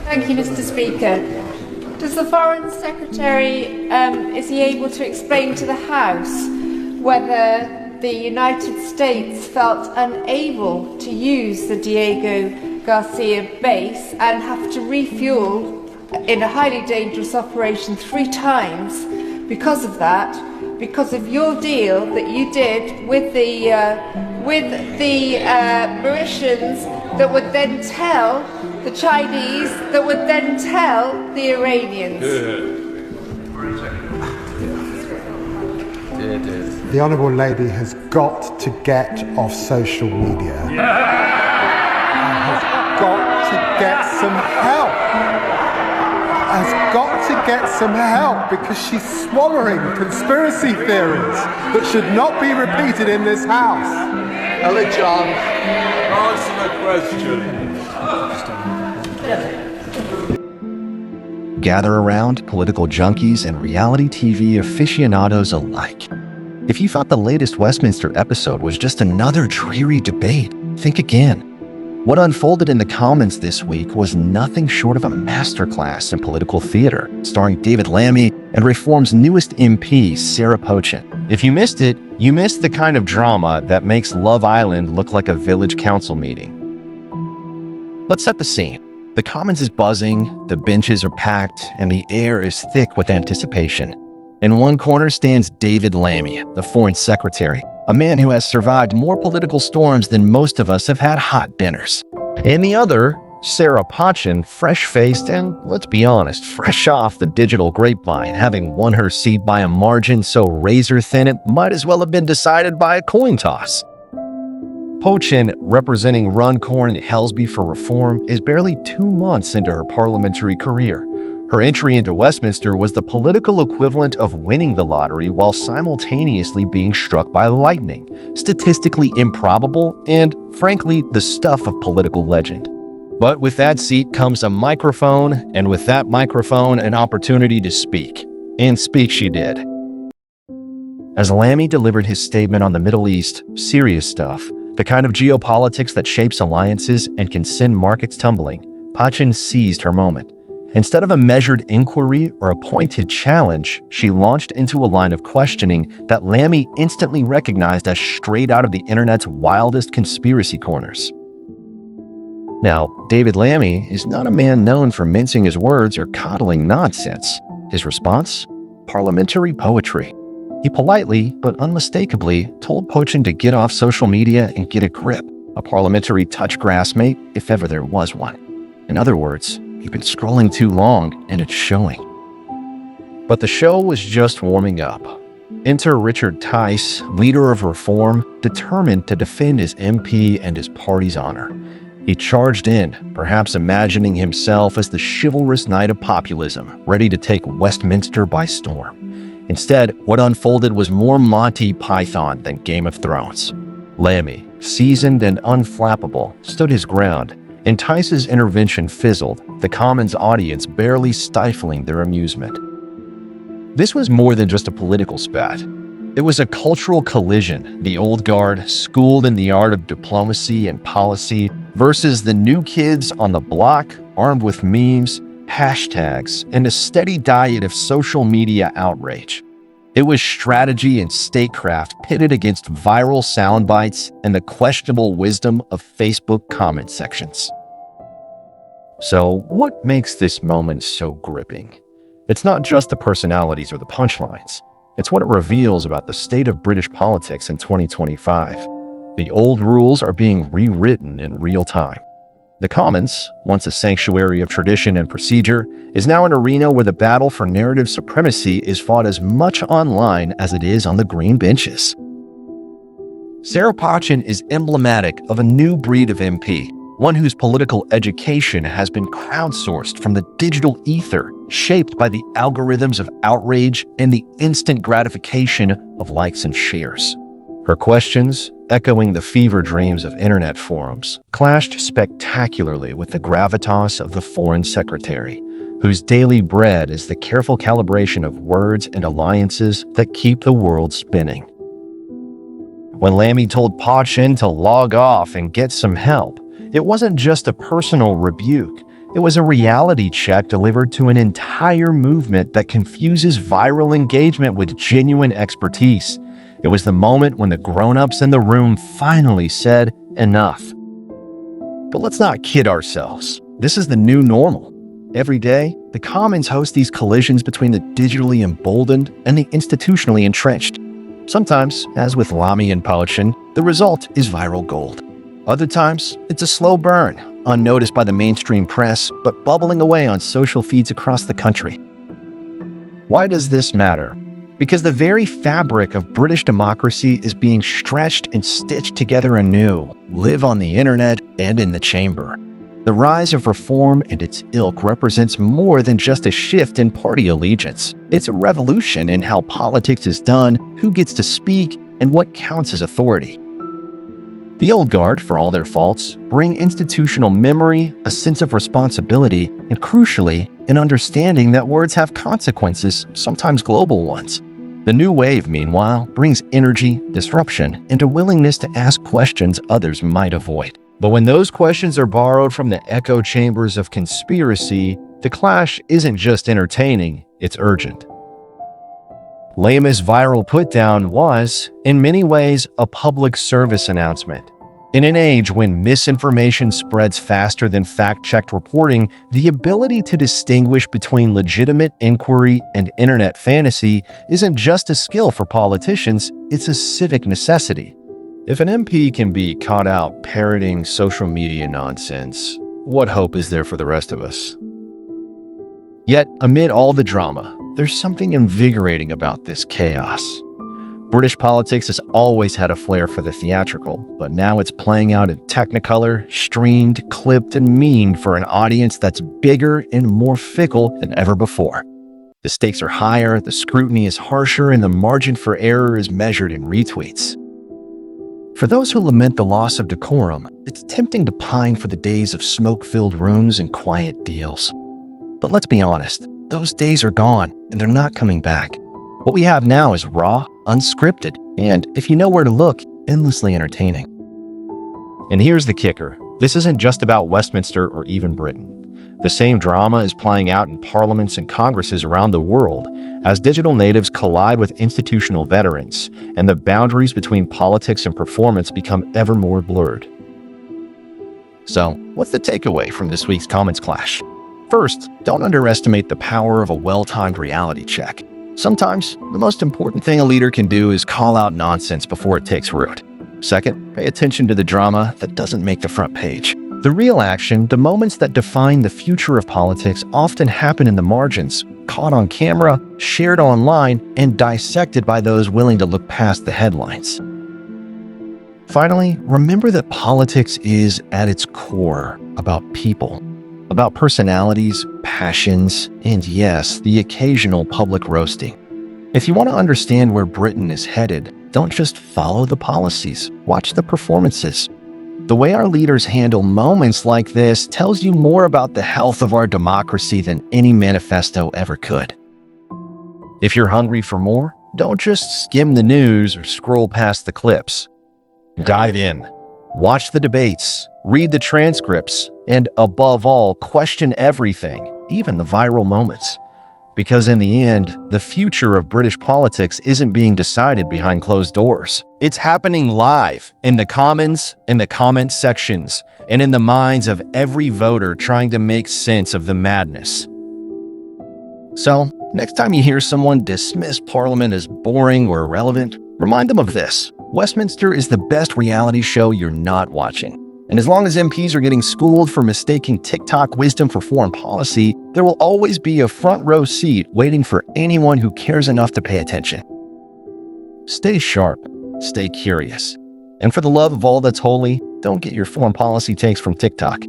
Thank you, Mr. Speaker. Does the Foreign Secretary, is he able to explain to the House whether the United States felt unable to use the Diego Garcia base and have to refuel in a highly dangerous operation 3 times because of that, because of your deal that you did with the Mauritians that would then tell the Chinese, that would then tell the Iranians? The Honourable Lady has got to get off social media. And has got to get some help. Has got to get some help because she's swallowing conspiracy theories that should not be repeated in this house. Hello, John. Answer my question. Gather around, political junkies and reality TV aficionados alike. If you thought the latest Westminster episode was just another dreary debate, think again. What unfolded in the Commons this week was nothing short of a masterclass in political theater, starring David Lammy and Reform's newest MP, Sarah Pochin. If you missed it, you missed the kind of drama that makes Love Island look like a village council meeting. Let's set the scene. The Commons is buzzing, the benches are packed, and the air is thick with anticipation. In one corner stands David Lammy, the Foreign Secretary, a man who has survived more political storms than most of us have had hot dinners. In the other, Sarah Pochin, fresh-faced and, let's be honest, fresh off the digital grapevine, having won her seat by a margin so razor-thin it might as well have been decided by a coin toss. Pochin, representing Runcorn and Helsby for Reform, is barely 2 months into her parliamentary career. Her entry into Westminster was the political equivalent of winning the lottery while simultaneously being struck by lightning, statistically improbable and, frankly, the stuff of political legend. But with that seat comes a microphone, and with that microphone, an opportunity to speak. And speak she did. As Lammy delivered his statement on the Middle East, serious stuff, the kind of geopolitics that shapes alliances and can send markets tumbling, Pochin seized her moment. Instead of a measured inquiry or a pointed challenge, she launched into a line of questioning that Lammy instantly recognized as straight out of the internet's wildest conspiracy corners. Now, David Lammy is not a man known for mincing his words or coddling nonsense. His response? Parliamentary poetry. He politely, but unmistakably, told Pochin to get off social media and get a grip, a parliamentary touch-grass mate, if ever there was one. In other words, you've been scrolling too long, and it's showing. But the show was just warming up. Enter Richard Tice, leader of Reform, determined to defend his MP and his party's honor. He charged in, perhaps imagining himself as the chivalrous knight of populism, ready to take Westminster by storm. Instead, what unfolded was more Monty Python than Game of Thrones. Lammy, seasoned and unflappable, stood his ground, and Tice's intervention fizzled, the Commons audience barely stifling their amusement. This was more than just a political spat. It was a cultural collision, the old guard, schooled in the art of diplomacy and policy, versus the new kids on the block, armed with memes, hashtags, and a steady diet of social media outrage. It was strategy and statecraft pitted against viral sound bites and the questionable wisdom of Facebook comment sections. So, what makes this moment so gripping? It's not just the personalities or the punchlines. It's what it reveals about the state of British politics in 2025. The old rules are being rewritten in real time. The Commons, once a sanctuary of tradition and procedure, is now an arena where the battle for narrative supremacy is fought as much online as it is on the green benches. Sarah Pochin is emblematic of a new breed of MP, one whose political education has been crowdsourced from the digital ether, shaped by the algorithms of outrage and the instant gratification of likes and shares. Her questions, echoing the fever dreams of internet forums, clashed spectacularly with the gravitas of the Foreign Secretary, whose daily bread is the careful calibration of words and alliances that keep the world spinning. When Lammy told Pochin to log off and get some help, it wasn't just a personal rebuke. It was a reality check delivered to an entire movement that confuses viral engagement with genuine expertise. It was the moment when the grown-ups in the room finally said enough. But let's not kid ourselves. This is the new normal. Every day, the Commons host these collisions between the digitally emboldened and the institutionally entrenched. Sometimes, as with Lammy and Pochin, the result is viral gold. Other times, it's a slow burn, unnoticed by the mainstream press, but bubbling away on social feeds across the country. Why does this matter? Because the very fabric of British democracy is being stretched and stitched together anew, live on the internet and in the chamber. The rise of reform and its ilk represents more than just a shift in party allegiance. It's a revolution in how politics is done, who gets to speak, and what counts as authority. The old guard, for all their faults, bring institutional memory, a sense of responsibility, and crucially, an understanding that words have consequences, sometimes global ones. The new wave, meanwhile, brings energy, disruption, and a willingness to ask questions others might avoid. But when those questions are borrowed from the echo chambers of conspiracy, the clash isn't just entertaining, it's urgent. Lamy's viral putdown was, in many ways, a public service announcement. In an age when misinformation spreads faster than fact-checked reporting, the ability to distinguish between legitimate inquiry and internet fantasy isn't just a skill for politicians, it's a civic necessity. If an MP can be caught out parroting social media nonsense, what hope is there for the rest of us? Yet, amid all the drama, there's something invigorating about this chaos. British politics has always had a flair for the theatrical, but now it's playing out in technicolor, streamed, clipped, and memed for an audience that's bigger and more fickle than ever before. The stakes are higher, the scrutiny is harsher, and the margin for error is measured in retweets. For those who lament the loss of decorum, it's tempting to pine for the days of smoke-filled rooms and quiet deals. But let's be honest, those days are gone, and they're not coming back. What we have now is raw, unscripted, and, if you know where to look, endlessly entertaining. And here's the kicker. This isn't just about Westminster or even Britain. The same drama is playing out in parliaments and congresses around the world as digital natives collide with institutional veterans, and the boundaries between politics and performance become ever more blurred. So, what's the takeaway from this week's Commons clash? First, don't underestimate the power of a well-timed reality check. Sometimes, the most important thing a leader can do is call out nonsense before it takes root. Second, pay attention to the drama that doesn't make the front page. The real action, the moments that define the future of politics, often happen in the margins, caught on camera, shared online, and dissected by those willing to look past the headlines. Finally, remember that politics is, at its core, about people, about personalities, passions, and yes, the occasional public roasting. If you want to understand where Britain is headed, don't just follow the policies, watch the performances. The way our leaders handle moments like this tells you more about the health of our democracy than any manifesto ever could. If you're hungry for more, don't just skim the news or scroll past the clips. Dive in, watch the debates, read the transcripts, and above all, question everything, even the viral moments. Because in the end, the future of British politics isn't being decided behind closed doors. It's happening live in the Commons, in the comment sections, and in the minds of every voter trying to make sense of the madness. So, next time you hear someone dismiss Parliament as boring or irrelevant, remind them of this. Westminster is the best reality show you're not watching. And as long as MPs are getting schooled for mistaking TikTok wisdom for foreign policy, there will always be a front row seat waiting for anyone who cares enough to pay attention. Stay sharp, stay curious, and for the love of all that's holy, don't get your foreign policy takes from TikTok.